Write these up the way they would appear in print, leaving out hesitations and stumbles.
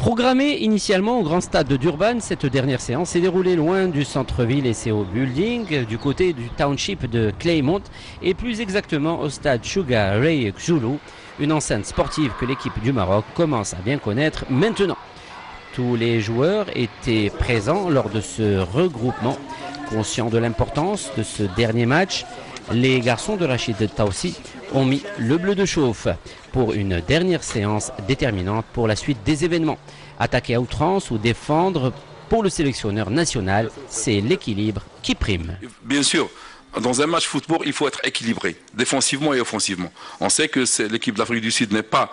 Programmée initialement au grand stade de Durban, cette dernière séance s'est déroulée loin du centre-ville SCO Building, du côté du township de Claymont et plus exactement au stade Sugar Ray Xulu, une enceinte sportive que l'équipe du Maroc commence à bien connaître maintenant. Tous les joueurs étaient présents lors de ce regroupement. Conscients de l'importance de ce dernier match, les garçons de Rachid Taoussi ont mis le bleu de chauffe pour une dernière séance déterminante pour la suite des événements. Attaquer à outrance ou défendre, pour le sélectionneur national, c'est l'équilibre qui prime. Bien sûr, dans un match football, il faut être équilibré, défensivement et offensivement. On sait que l'équipe de l'Afrique du Sud n'est pas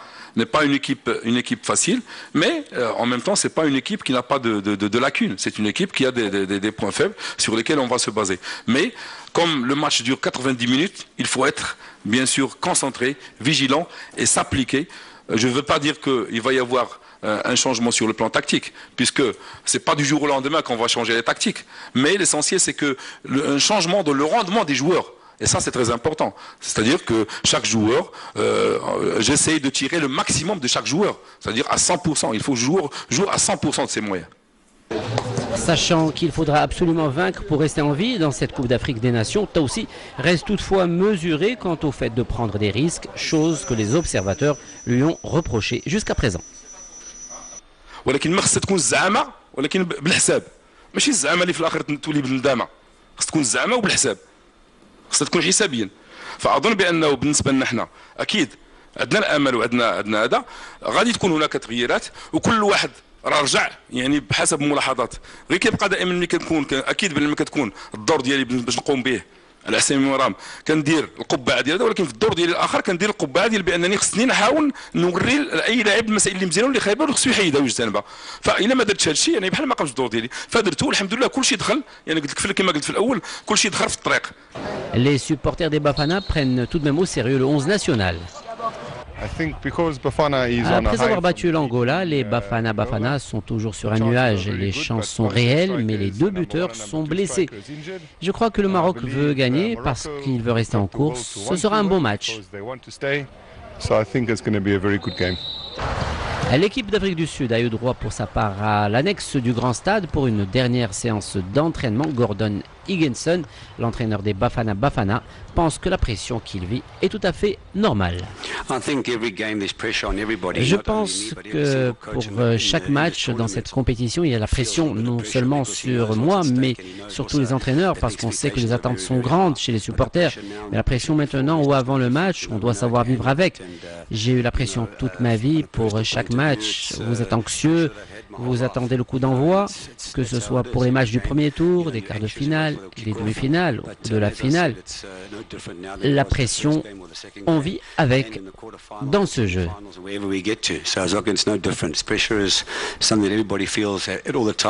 une équipe facile, mais en même temps, c'est pas une équipe qui n'a pas de lacunes. C'est une équipe qui a des points faibles sur lesquels on va se baser. Mais comme le match dure 90 minutes, il faut être bien sûr concentré, vigilant et s'appliquer. Je ne veux pas dire qu'il va y avoir un changement sur le plan tactique, puisque c'est pas du jour au lendemain qu'on va changer les tactiques. Mais l'essentiel, c'est que un changement dans le rendement des joueurs. Et ça, c'est très important. C'est-à-dire que chaque joueur, j'essaye de tirer le maximum de chaque joueur. C'est-à-dire à 100%. Il faut jouer à 100% de ses moyens. Sachant qu'il faudra absolument vaincre pour rester en vie dans cette Coupe d'Afrique des Nations, Taoussi reste toutefois mesuré quant au fait de prendre des risques, chose que les observateurs lui ont reproché jusqu'à présent. ولكن ما خصها تكون الزعامه ولكن بالحساب ماشي الزعامه اللي في الاخر تولي بالندامه خصها تكون الزعامه وبالحساب خصها تكون حسابيا فاظن بانه بالنسبه لنا حنا اكيد عندنا الامل وعندنا هذا غادي تكون هناك تغييرات وكل واحد راه رجع يعني بحسب ملاحظات غير كيبقى دائما ملي كنكون اكيد ملي كتكون الدور ديالي باش نقوم به على حسب مرام كندير القبعه ديال هذا ولكن في الدور ديالي الاخر كندير القبعه ديال بانني خصني نحاول نوري لاي لاعب المسائل اللي مزيانه واللي خايبه وخصو يحيدها ويجتنبها فالا ما درتش هذا الشيء يعني بحال ما قامش الدور ديالي فدرته والحمد لله كلشي دخل يعني قلت لك كما قلت في الاول كلشي دخل في الطريق. Les supporters des Bafana prennent tout de même au sérieux le 11 national. Après avoir battu l'Angola, les Bafana sont toujours sur un nuage. Les chances sont réelles, mais les deux buteurs sont blessés. Je crois que le Maroc veut gagner parce qu'il veut rester en course. Ce sera un bon match. L'équipe d'Afrique du Sud a eu droit pour sa part à l'annexe du grand stade pour une dernière séance d'entraînement. Gordon Higginson, l'entraîneur des Bafana, pense que la pression qu'il vit est tout à fait normale. Je pense que pour chaque match dans cette compétition, il y a la pression non seulement sur moi, mais sur tous les entraîneurs, parce qu'on sait que les attentes sont grandes chez les supporters. Mais la pression maintenant ou avant le match, on doit savoir vivre avec. J'ai eu la pression toute ma vie pour chaque match. Vous êtes anxieux, vous attendez le coup d'envoi, que ce soit pour les matchs du premier tour, des quarts de finale, des demi-finales, de la finale. La pression, on vit avec dans ce jeu.